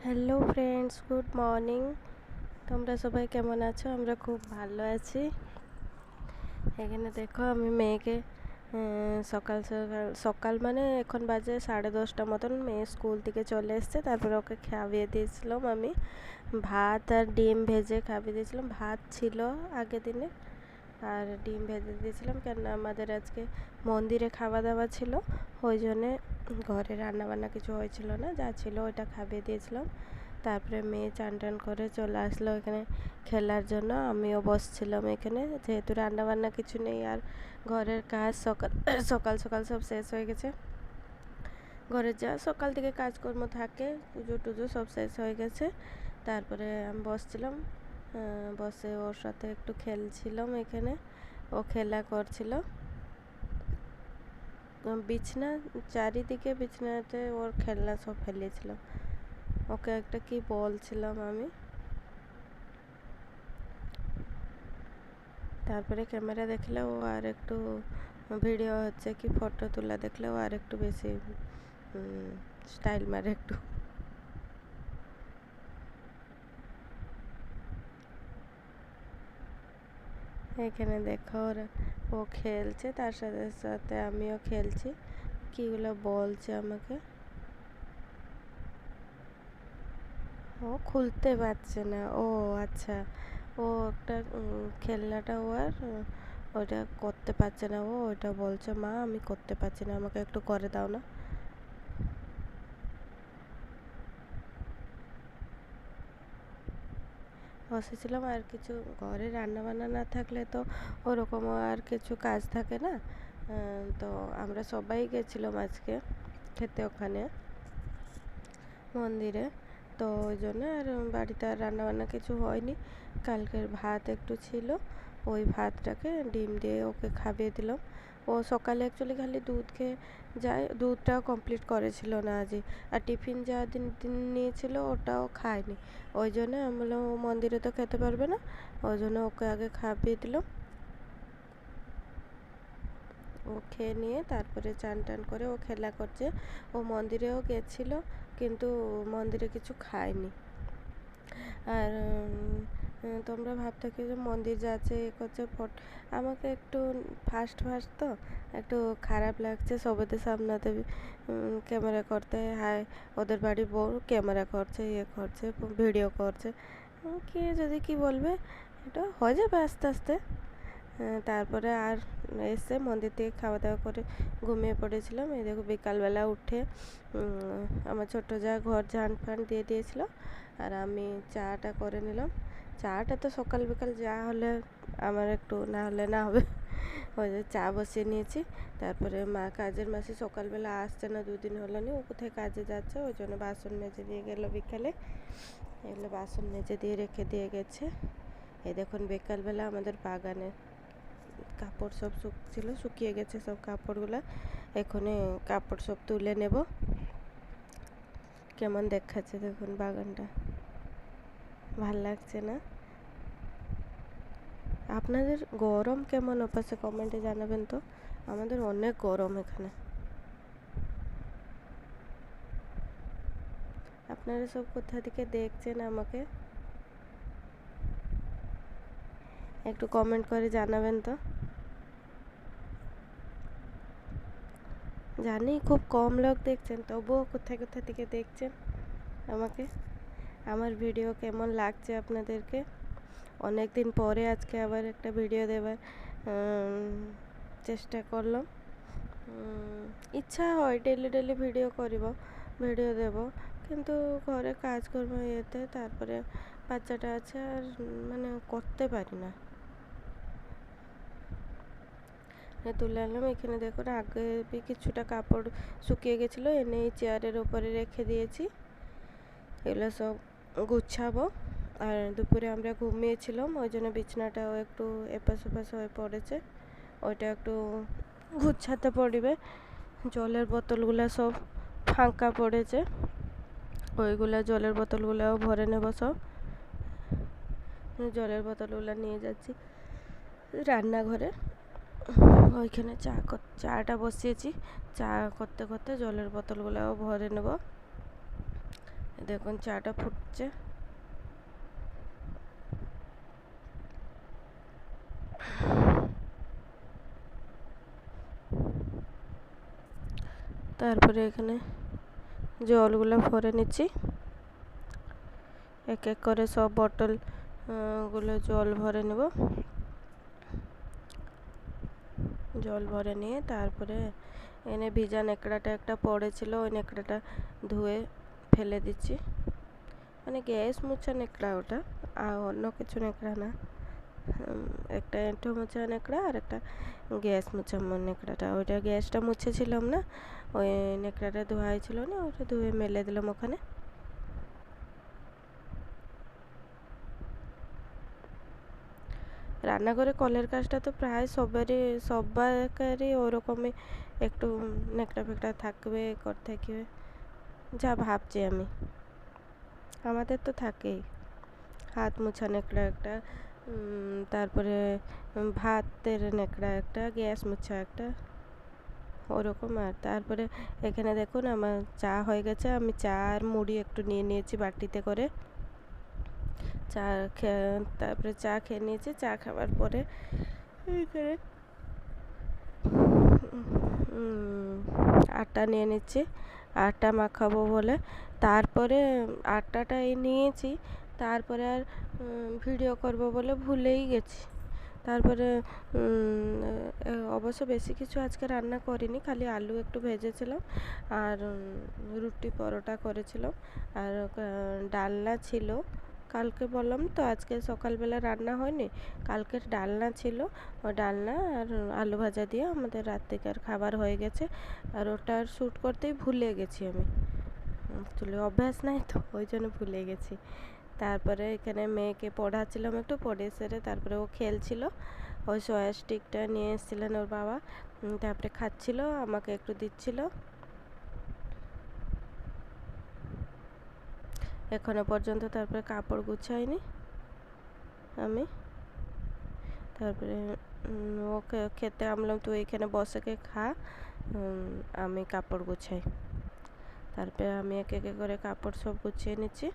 Hello friends, good morning. তোমরা সবাই কেমন আছো? আমরা খুব ভালো আছি। এখানে দেখো আমি মেয়েকে সকাল সকাল সকাল মানে এখন বাজে 10:30 মতন। মেয়ে স্কুল থেকে চলে এসছে, তারপরে ওকে খাইয়ে দিয়েছিলাম আমি ভাত আর ডিম ভেজে খাইয়ে দিয়েছিলাম। ভাত ছিল আগের দিনে আর ডিম ভেজে দিয়েছিলাম, কেননা আমাদের আজকে মন্দিরে খাওয়া দাওয়া ছিল, ওই জন্যে ঘরে রান্নাবান্না কিছু হয়েছিল না, যা ছিল ওইটা খাইয়ে দিয়েছিলাম। তারপরে মেয়ে চান টান করে চলে আসলো এখানে খেলার জন্য। আমিও বসছিলাম এখানে, যেহেতু রান্নাবান্না কিছু নেই আর ঘরের কাজ সকাল সকাল সকাল সব শেষ হয়ে গেছে। ঘরের যা সকাল থেকে কাজকর্ম থাকে, পুজো টুজো সব শেষ হয়ে গেছে। তারপরে আমি বসছিলাম, বসে ওর সাথে একটু খেলছিলাম। এখানে ও খেলা করছিল বিছনা, চারিদিকে বিছনাতে ওর খেলনা সব ফেলেছিলাম। ওকে একটা কি বলছিলাম আমি। তারপরে ক্যামেরা দেখলে ও আর একটু ভিডিও হচ্ছে কি ফটো তোলা দেখলে ও আর একটু বেশি স্টাইল মারে একটু। এখানে দেখো ও খেলছে, তার সাথে সাথে আমিও খেলছি। কীগুলো বলছে আমাকে, ও খুলতে পারছে না। ও আচ্ছা, ও একটা খেলনাটা ও আর ওটা করতে পারছে না। ও ওটা বলছে, মা আমি করতে পারছি না, আমাকে একটু করে দাও না। বসেছিলাম, আর কিছু ঘরে রান্নাবান্না না থাকলে তো ওরকম আর কিছু কাজ থাকে না। তো আমরা সবাই গেছিলাম আজকে খেতে ওখানে মন্দিরে, তো ওই জন্য আর বাড়িতে আর রান্নাবান্না কিছু হয়নি। কালকের ভাত একটু ছিল, ওই ভাতটাকে ডিম দিয়ে ওকে খাইয়ে দিলাম। ও সকালে অ্যাকচুয়ালি খালি দুধ খেয়ে যায়, দুধটাও কমপ্লিট করেছিল না আজই। আর টিফিন যা দিন দিন নিয়েছিল ওটাও খায়নি, ওই জন্য আমি বললাম ও মন্দিরে তো খেতে পারবে না, ওই জন্য ওকে আগে খাইয়ে দিলাম। ও খেয়ে নিয়ে তারপরে চান টান করে ও খেলা করছে। ও মন্দিরেও গেছিলো, কিন্তু মন্দিরে কিছু খায়নি। আর তোমরা ভাবতে কি যে মন্দির যাচ্ছে এ করছে আমাকে একটু ফার্স্ট ফার্স্ট তো একটু খারাপ লাগছে সবেদের সামনাতে ক্যামেরা করতে। হায়, ওদের বাড়ির বউ ক্যামেরা করছে, ইয়ে করছে, ভিডিও করছে, কে যদি কি বলবে, এটা হয়ে যাবে আস্তে আস্তে। তারপরে আর এসে মন্দির থেকে খাওয়া দাওয়া করে ঘুমিয়ে পড়েছিলাম। এই দেখো বিকালবেলা উঠে আমার ছোটো যা ঘর ঝাঁট ফান দিয়ে দিয়েছিল, আর আমি চাটা করে নিলাম। চাটা তো সকাল বিকাল যা হলে আমার একটু না হলে না হবে, ওই যে চা বসিয়ে নিয়েছি। তারপরে কাজের মাসি সকালবেলা আসছে না, 2 দিন হলো নি, ও কোথায় কাজে যাচ্ছে, ওই জন্য বাসন মেজে দিয়ে গেলো বিকালে। এগুলো বাসন মেজে দিয়ে রেখে দিয়ে গেছে। এই দেখুন বিকালবেলা আমাদের বাগানে কাপড় সব শুকিয়ে গেছে সব কাপড়গুলো। এখানে কাপড় সব তুলে নেব। কেমন দেখাচ্ছে দেখুন বাগানটা, ভাল লাগছে না? আপনাদের গরম কেমন ওপাশে কমেন্টে জানাবেন তো। আমাদের অনেক গরম এখানে। আপনারা সব কোথা থেকে দেখছেন আমাকে একটু কমেন্ট করে জানাবেন তো। জানি খুব কম লোক দেখছেন, তবুও কোথায় কোথা থেকে দেখছেন আমাকে, আমার ভিডিও কেমন লাগছে আপনাদেরকে। অনেক দিন পরে আজকে আবার একটা ভিডিও দেওয়ার চেষ্টা করলাম। ইচ্ছা হয় ডেলি ডেলি ভিডিও দেব, কিন্তু ঘরে কাজকর্ম ইয়েতে, তারপরে বাচ্চাটা আছে আর মানে করতে পারি না। তুলে আনলাম। এখানে দেখুন আগে কিছুটা কাপড় শুকিয়ে গেছিলো, এনে এই চেয়ারের ওপরে রেখে দিয়েছি। এগুলো সব গুছাবো। আর দুপুরে আমরা ঘুমিয়েছিলাম, ওই জন্য বিছানাটাও একটু এপাশ ওপাশ হয়ে পড়েছে, ওইটা একটু গুছাতে পড়বে। জলের বোতলগুলো সব ফাঁকা পড়েছে, ওইগুলো জলের বোতলগুলোও ভরে নেব সব। জলের বোতলগুলো নিয়ে যাচ্ছি রান্নাঘরে, ওইখানে চাটা বসিয়েছি। চা করতে করতে জলের বোতলগুলোও ভরে নেব। দেখুন চাটা ফুটছে। তারপরে এখানে জলগুলো ভরে নিচ্ছি, এক এক করে সব বটল গুলো জল ভরে নেব। জল ভরে নিয়ে তারপরে এনে ভিজা নেকড়াটা একটা পড়েছিল, ওই নেকড়াটা ধুয়ে ফেলে দিচ্ছি। মানে গ্যাস মোছা নেকড়া ওটা, আর অন্য কিছু নেকড়া না। একটা এঁটো মোছা নেকড়া আর একটা গ্যাস মোছা নেকড়াটা। ওইটা গ্যাসটা মুছেছিলাম না, ওই নেকড়াটা ধোয়া হয়েছিল না, ওটা ধুয়ে মেলে দিলাম ওখানে। রান্নাঘরে কলের কাজটা তো প্রায় সবাইকারই ওরকমই, একটু নেকড়া ফেকড়া থাকবে, থাকবে, যা ভাবছি আমি। আমাদের তো থাকেই হাত মোছা নেকড়া একটা, তারপরে ভাতের নেকড়া একটা, গ্যাস মোছা একটা, ওরকম। আর তারপরে এখানে দেখুন আমার চা হয়ে গেছে। আমি চা আর মুড়ি একটু নিয়ে নিয়েছি বাটিতে করে। তারপরে চা খেয়ে নিয়েছি। চা খাওয়ার পরে এখানে আটা নিয়ে নিচ্ছি, আটা মাখাবো বলে। তারপরে আটাটাই নিয়েছি, তারপরে আর ভিডিও করব বলে ভুলেই গেছি। তারপরে অবশ্য বেশি কিছু আজকে রান্না করিনি, খালি আলু একটু ভেজেছিলাম আর রুটি পরোটা করেছিলাম, আর ডালনা ছিল। কালকে বললাম তো আজকে সকালবেলা রান্না হয়নি, কালকের ডালনা ছিল। ও ডালনা আর আলু ভাজা দিয়ে আমাদের রাত্রিকার খাবার হয়ে গেছে। আর ওটা শ্যুট করতেই ভুলে গেছি আমি, আসলে অভ্যাস নাই তো, ওই জন্য ভুলে গেছি। তারপরে এখানে মেয়েকে পড়াচ্ছিলাম একটু, পড়ে সেরে তারপরে ও খেলছিল। ওই সয়া স্টিকটা নিয়ে এসেছিলেন ওর বাবা, তারপরে খাচ্ছিল, আমাকে একটু দিচ্ছিল। এখনো পর্যন্ত তারপরে কাপড় গুছাইনি আমি। তারপরে ওকে খেতে আমলাম, তুই এখানে বসে খা, আমি কাপড় গুছাই। তারপরে আমি এক এক করে কাপড় সব গুছিয়ে নিচ্ছি।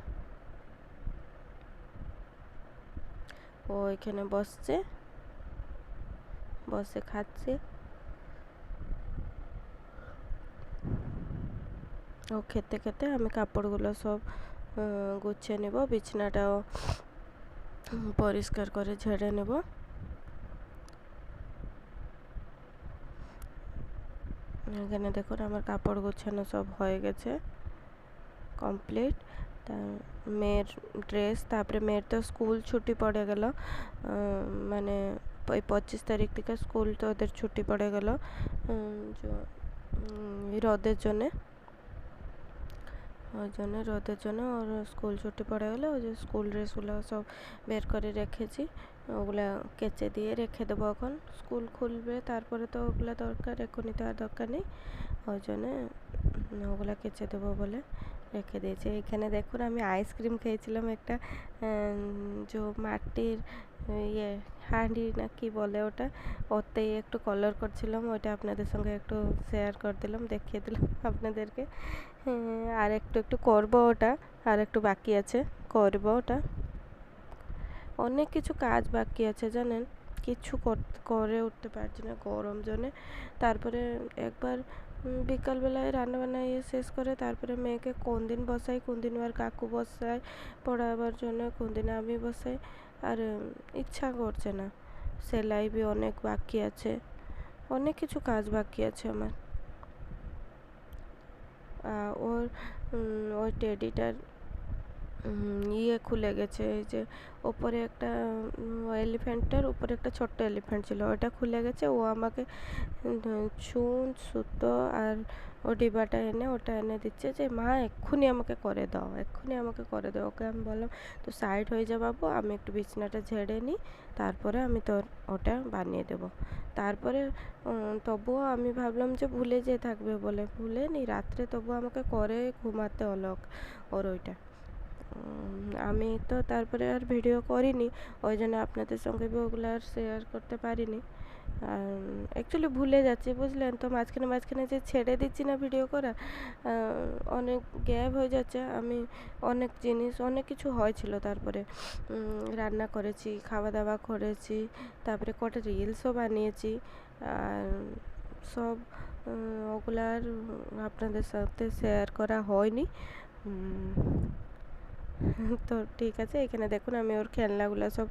ও এখানে বসছে, বসে খাচ্ছে। ও খেতে খেতে আমি কাপড়গুলো সব গুছিয়ে নেব, বিছানাটাও পরিষ্কার করে ঝেড়ে নেব। এখানে দেখুন আমার কাপড় গোছানো সব হয়ে গেছে, কমপ্লিট। মেয়ের ড্রেস, তারপরে মেয়ের তো স্কুল ছুটি পড়ে গেল, মানে ওই 25 তারিখ থেকে স্কুল তো ওদের ছুটি পড়ে গেল রোদের জন্যে। ওই জন্য রোদের জন্য ওর স্কুল ছুটি পড়ে গেলো। ওই যে স্কুল ড্রেসগুলো সব বের করে রেখেছি, ওগুলা কেচে দিয়ে রেখে দেবো। এখন স্কুল খুলবে, তারপরে তো ওগুলো দরকার, এখনই তো আর দরকার নেই। ওই জন্যে ওগুলো কেচে দেবো বলে রেখে দিয়েছি। এখানে দেখুন আমি আইসক্রিম খেয়েছিলাম একটা, যে মাটির ইয়ে হাঁড়ি না কি বলে ওটা, ওতেই একটু কালার করছিলাম, ওইটা আপনাদের সঙ্গে একটু শেয়ার করে দিলাম, দেখিয়ে দিলাম আপনাদেরকে। আর একটু করবো ওটা, আর একটু বাকি আছে, করবো ওটা। অনেক কিছু কাজ বাকি আছে জানেন, কিছু করে উঠতে পারছি না গরম জন্যে। তারপরে একবার বিকালবেলায় রান্নাবান্না শেষ করে তারপরে মেয়েকে কোন দিন বসাই, কোন দিন আর কাকু বসায় পড়াবার জন্য, কোন দিন আমি বসাই, আর ইচ্ছা করছে না। সেলাই বি অনেক বাকি আছে, অনেক কিছু কাজ বাকি আছে আমার। ওর ওই টেডিটার ইয়ে খুলে গেছে, এই যে ওপরে একটা এলিফ্যান্টের উপরে একটা ছোট্ট এলিফ্যান্ট ছিল, ওটা খুলে গেছে। ও আমাকে চুন সুতো আর ও ডিবাটা এনে ওটা এনে দিচ্ছে যে মা এক্ষুনি আমাকে করে দাও, এক্ষুনি আমাকে করে দাও। ওকে আমি বললাম তো সাইড হয়ে যা বাবু, আমি একটু বিছানাটা ঝেড়ে নিই, তারপরে আমি তোর ওটা বানিয়ে দেবো। তারপরে তবুও আমি ভাবলাম যে ভুলে যেয়ে থাকবে বলে, ভুলে নি, রাত্রে তবুও আমাকে করে ঘুমাতে হলো ওর ওইটা। আমি তো তারপরে আর ভিডিও করিনি, ওই জন্য আপনাদের সঙ্গে ওগুলো আর শেয়ার করতে পারিনি। আর অ্যাকচুয়ালি ভুলে যাচ্ছি, বুঝলেন তো, মাঝখানে মাঝখানে যে ছেড়ে দিচ্ছি না ভিডিও করা, অনেক গ্যাপ হয়ে যাচ্ছে। আমি অনেক জিনিস অনেক কিছু হয়েছিল, তারপরে রান্না করেছি, খাওয়া দাওয়া করেছি, তারপরে কটা রিলসও বানিয়েছি। আর সব ওগুলো আর আপনাদের সাথে শেয়ার করা হয়নি। তো ঠিক আছে, এখানে দেখুন আমি ওর খেলনাগুলো সব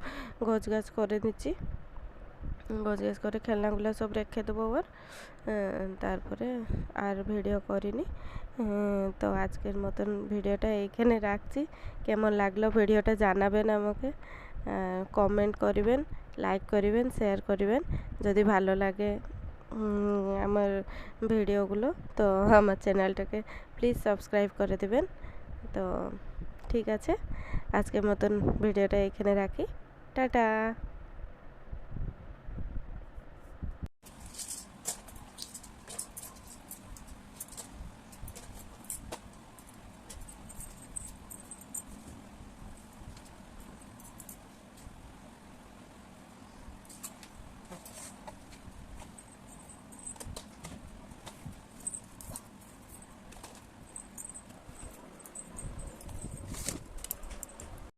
গোছগাছ করে দিচ্ছি। গোছগাছ করে খেলনাগুলো সব রেখে দেবো ওর। তারপরে আর ভিডিও করিনি। তো আজকের মতন ভিডিওটা এইখানে রাখছি। কেমন লাগলো ভিডিওটা জানাবেন আমাকে, কমেন্ট করিবেন, লাইক করিবেন, শেয়ার করিবেন যদি ভালো লাগে আমার ভিডিওগুলো। তো আমার চ্যানেলটাকে প্লিজ সাবস্ক্রাইব করে দেবেন। তো ঠিক আছে, আজকের মতন ভিডিওটা এখানে রাখি। টাটা।